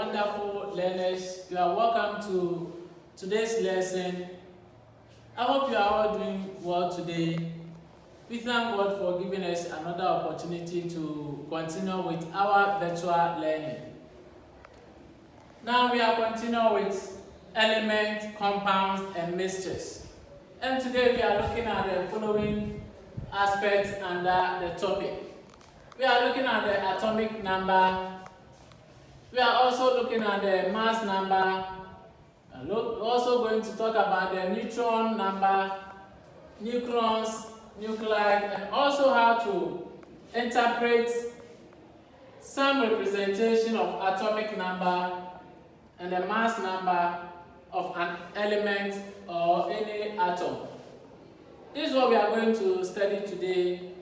wonderful learners. You are welcome to today's lesson. I hope you are all doing well today. We thank God for giving us another opportunity to continue with our virtual learning. Now we are continuing with elements, compounds, and mixtures. And today we are looking at the following aspects under the topic. We are looking at the atomic number. We are also looking at the mass number. We're also going to talk about the neutron number, neutrons, nuclei, and also how to interpret some representation of atomic number and the mass number of an element or any atom. This is what we are going to study today.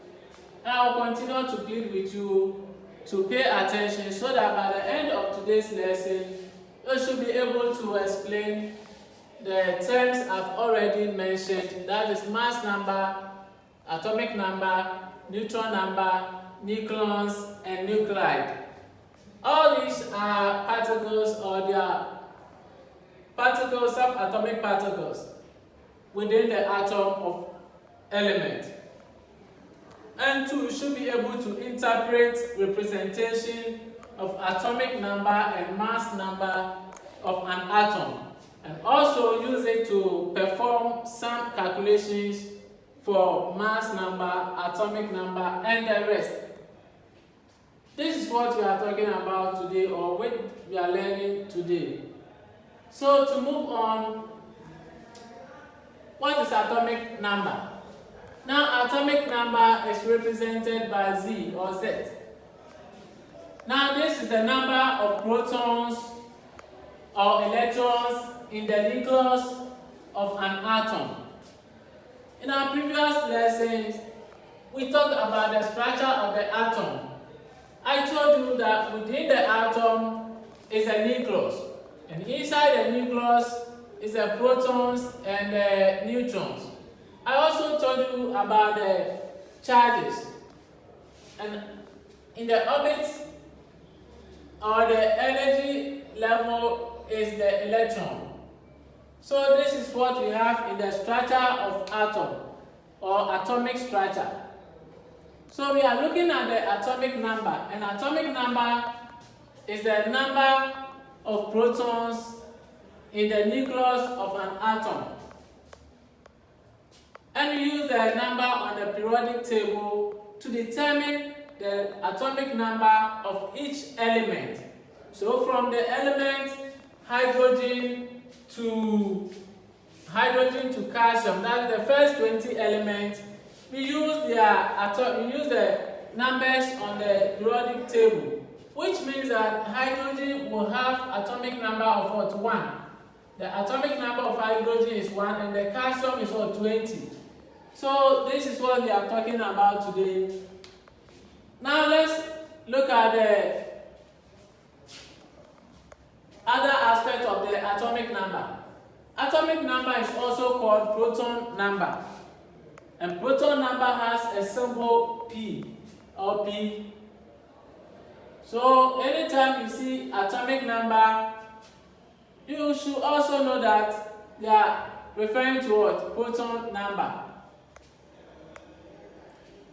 And I will continue to plead with you to pay attention so that by the end of today's lesson, you should be able to explain the terms I've already mentioned, that is mass number, atomic number, neutron number, neutrons, and nuclei. All these are particles or they are particles, subatomic particles within the atom of element. And two, you should be able to interpret representation of atomic number and mass number of an atom, and also use it to perform some calculations for mass number, atomic number, and the rest. This is what we are talking about today, or what we are learning today. So to move on, what is atomic number? Now, atomic number is represented by Z or Z. Now, this is the number of protons or electrons in the nucleus of an atom. In our previous lessons, we talked about the structure of the atom. I told you that within the atom is a nucleus, and inside the nucleus is the protons and the neutrons. I also told you about the charges, and in the orbit or the energy level is the electron. So this is what we have in the structure of atom or atomic structure. So we are looking at the atomic number, and atomic number is the number of protons in the nucleus of an atom. And we use the number on the periodic table to determine the atomic number of each element. So from the element hydrogen to calcium, that's the first 20 elements, we use the numbers on the periodic table, which means that hydrogen will have atomic number of what? 1. The atomic number of hydrogen is 1, and the calcium is what? 20. So this is what we are talking about today. Now let's look at the other aspect of the atomic number. Atomic number is also called proton number. And proton number has a symbol P or P. So anytime you see atomic number, you should also know that they are referring to what? Proton number.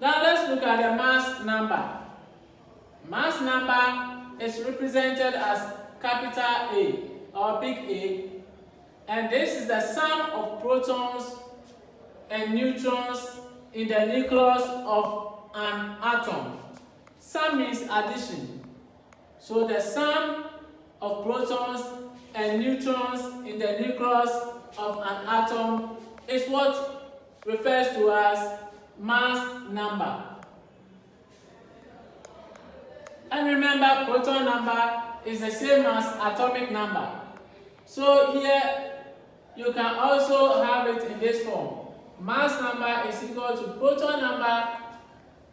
Now let's look at the mass number. Mass number is represented as capital A or big A, and this is the sum of protons and neutrons in the nucleus of an atom. Sum means addition. So the sum of protons and neutrons in the nucleus of an atom is what refers to as mass number. And remember, proton number is the same as atomic number. So here you can also have it in this form. Mass number is equal to proton number,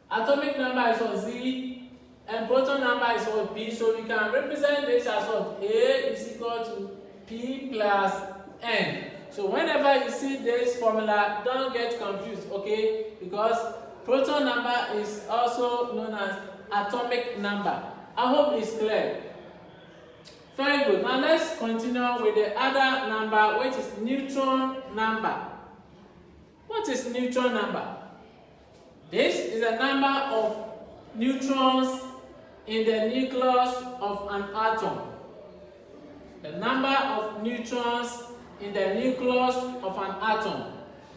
atomic number is what? Z, and proton number is what? P. So we can represent this as what? A is equal to P plus N. So whenever you see this formula, don't get confused, okay? Because proton number is also known as atomic number. I hope it's clear. For Very good. Now let's continue with the other number, which is neutron number. What is neutron number? This is a number of neutrons in the nucleus of an atom. The number of neutrons in the nucleus of an atom.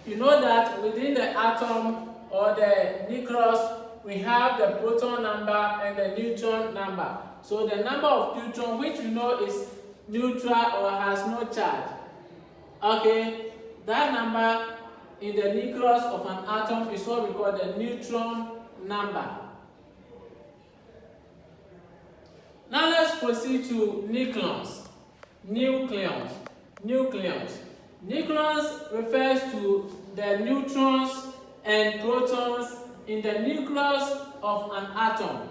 You know that within the atom or the nucleus, we have the proton number and the neutron number. So the number of neutrons, which you know is neutral or has no charge. Okay, that number in the nucleus of an atom is what we call the neutron number. Now let's proceed to nucleons. Nucleons. Nucleons refers to the neutrons and protons in the nucleus of an atom.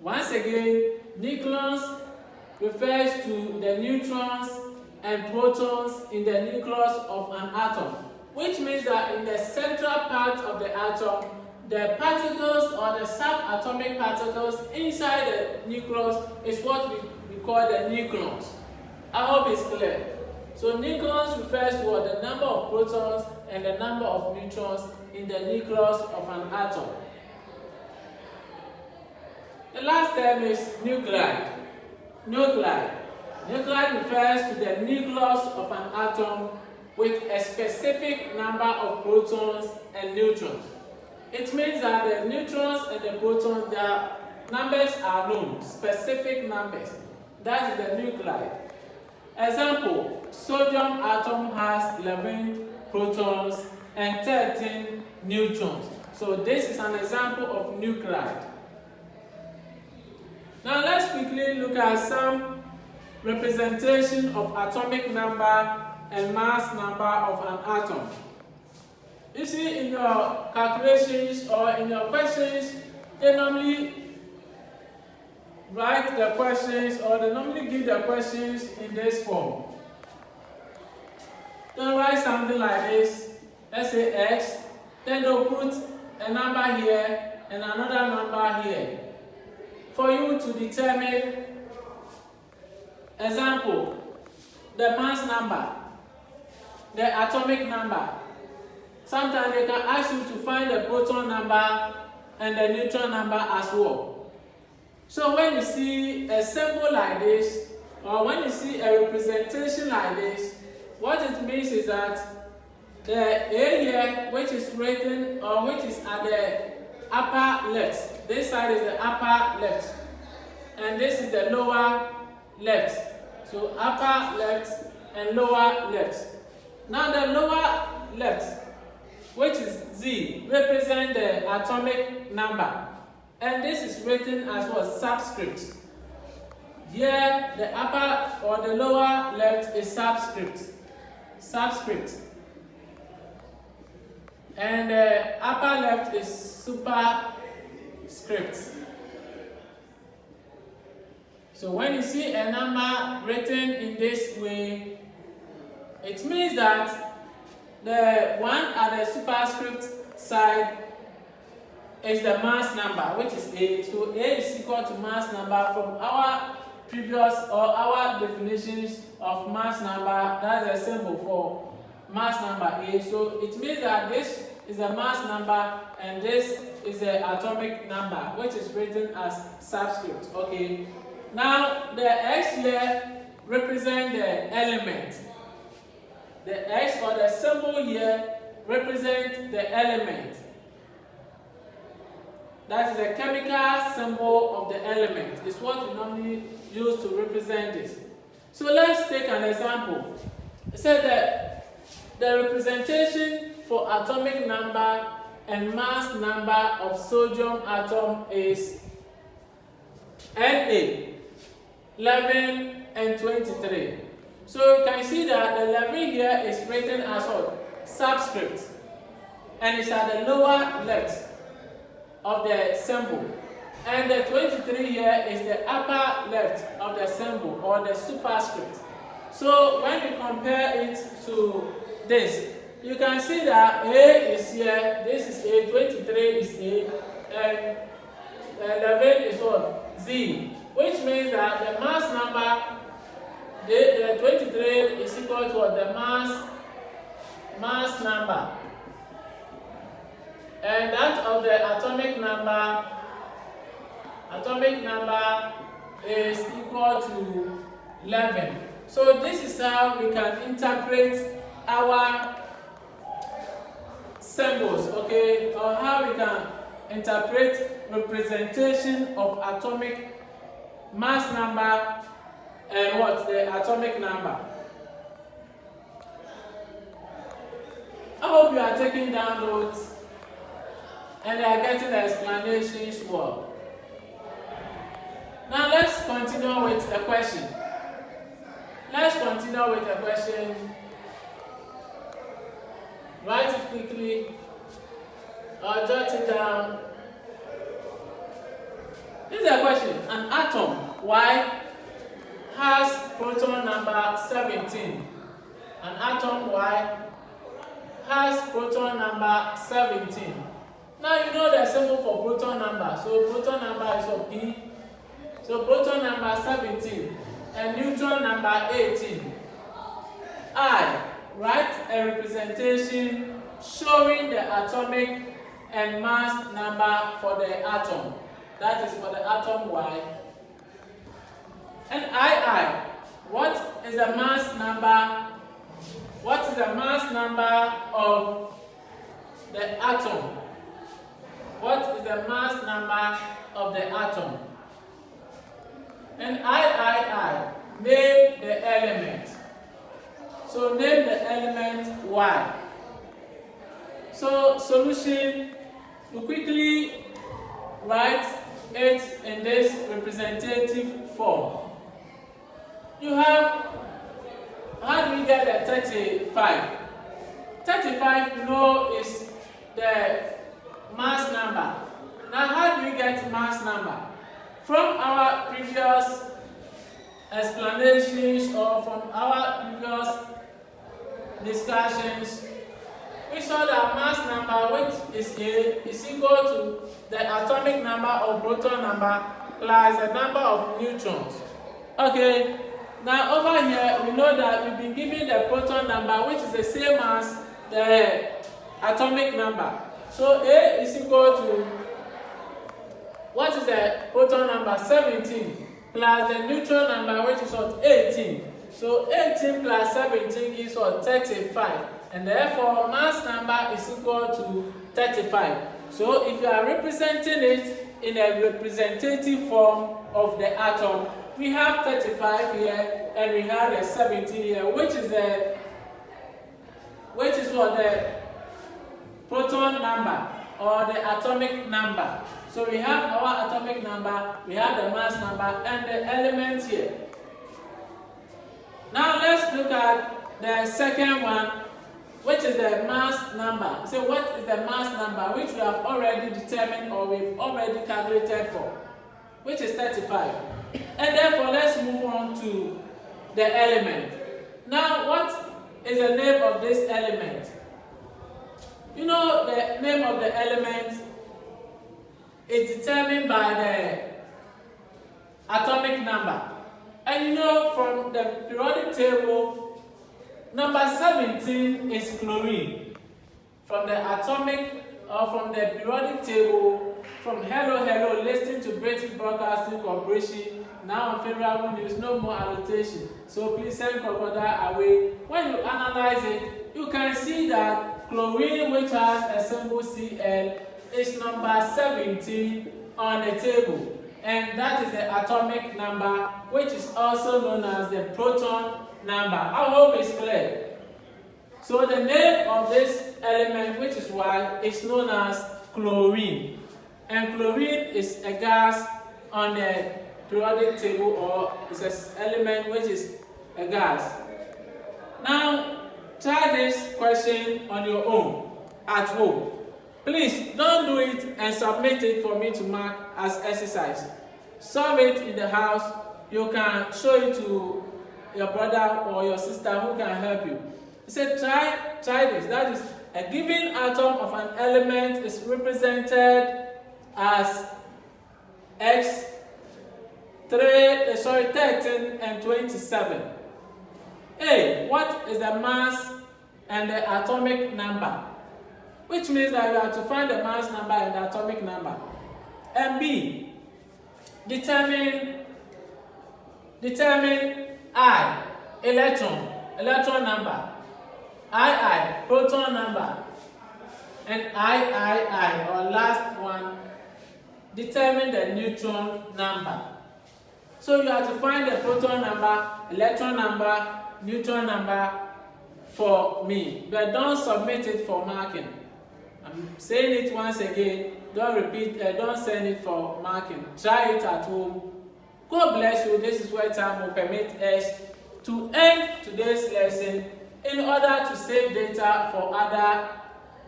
Once again, nucleons refers to the neutrons and protons in the nucleus of an atom, which means that in the central part of the atom, the particles or the subatomic particles inside the nucleus is what we call the nucleons. I hope it's clear. So nucleons refers to the number of protons and the number of neutrons in the nucleus of an atom. The last term is nuclide. Nuclide refers to the nucleus of an atom with a specific number of protons and neutrons. It means that the neutrons and the protons, their numbers are known, specific numbers. That is the nuclide. Example, sodium atom has 11 protons and 13 neutrons. So this is an example of nuclide. Now let's quickly look at some representation of atomic number and mass number of an atom. You see, in your calculations or in your questions, they normally write the questions or they normally give the questions in this form. They'll write something like this, let's say X, then they'll put a number here and another number here for you to determine, example, the mass number, the atomic number. Sometimes they can ask you to find the proton number and the neutron number as well. So when you see a symbol like this, or when you see a representation like this, what it means is that the A here, which is written or which is at the upper left, this side is the upper left, and this is the lower left. So upper left and lower left. Now the lower left, which is Z, represent the atomic number, and this is written as what? Subscript. Here the upper or the lower left is subscript. And the upper left is superscript. So when you see a number written in this way, it means that the one at the superscript side is the mass number, which is A. So A is equal to mass number from our previous or our definitions of mass number. That's a symbol for mass number A. So it means that this is a mass number and this is the atomic number, which is written as subscript. Okay. Now the X here represents the element. The X or the symbol here represents the element. That is the chemical symbol of the element. It's what we normally use to represent this. So let's take an example. It said that the representation for atomic number and mass number of sodium atom is Na, 11 and 23. So you can see that the 11 here is written as what? Subscript, and it's at the lower left of the symbol. And the 23 here is the upper left of the symbol or the superscript. So when you compare it to this, you can see that A is here, this is A, 23 is A, and 11 is what? Z. which means that the mass number, the 23 is equal to the mass number, and that of the atomic number is equal to 11. So this is how we can interpret our symbols, okay, or how we can interpret representation of atomic mass number and what the atomic number. I hope you are taking down notes and you are getting the explanations well. Now let's continue with a question. Write it quickly or jot it down. This is a question. An atom Y has proton number 17. An atom Y has proton number 17. Now you know the symbol for proton number. So proton number is of P. So proton number 17 and neutron number 18. I write a representation showing the atomic and mass number for the atom. That is for the atom Y. And II, what is the mass number? What is the mass number of the atom? What is the mass number of the atom? And III, name the element. So name the element Y. So solution, you quickly write it in this representative form. You have, how do we get the 35? 35, you know, is the mass number. Now how do we get mass number? From our previous explanations or from our previous discussions, we saw that mass number, which is A, is equal to the atomic number or proton number plus the number of neutrons. Okay, now over here we know that we've been given the proton number, which is the same as the atomic number. So A is equal to, what is the proton number? 17 plus the neutron number, which is what? 18. So 18 plus 17 gives what? 35. And therefore mass number is equal to 35. So if you are representing it in a representative form of the atom, we have 35 here and we have the 17 here, which is what? The proton number or the atomic number. So we have our atomic number, we have the mass number and the elements here. Now let's look at the second one, which is the mass number. So what is the mass number, which we have already determined or we've already calculated for, which is 35. And therefore let's move on to the element. Now what is the name of this element? You know, the name of the element is determined by the atomic number. And you know, from the periodic table, number 17 is chlorine. From the atomic or from the periodic table, from hello, listening to British Broadcasting Corporation, now on favorable news, no more annotation. So please send crocodile away. When you analyze it, you can see that chlorine, which has a symbol Cl, is number 17 on the table. And that is the atomic number, which is also known as the proton number. I hope it's clear. So the name of this element, which is Y, is known as chlorine. And chlorine is a gas on the periodic table, or it's an element which is a gas. Now, try this question on your own at home. Please don't do it and submit it for me to mark as exercise. Solve it in the house. You can show it to your brother or your sister who can help you. Say, try this. That is, a given atom of an element is represented as X 13 and 27. A. What is the mass and the atomic number? Which means that you have to find the mass number and the atomic number. And B. Determine I, electron number, II, proton number, and III, or last one, determine the neutron number. So you have to find the proton number, electron number, neutron number for me, but don't submit it for marking. I'm saying it once again, don't repeat, don't send it for marking. Try it at home. God bless you. This is where time will permit us to end today's lesson in order to save data for other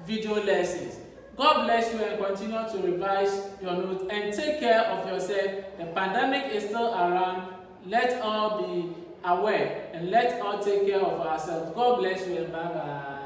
video lessons. God bless you and continue to revise your notes and take care of yourself. The pandemic is still around. Let's all be aware and let's all take care of ourselves. God bless you and bye-bye.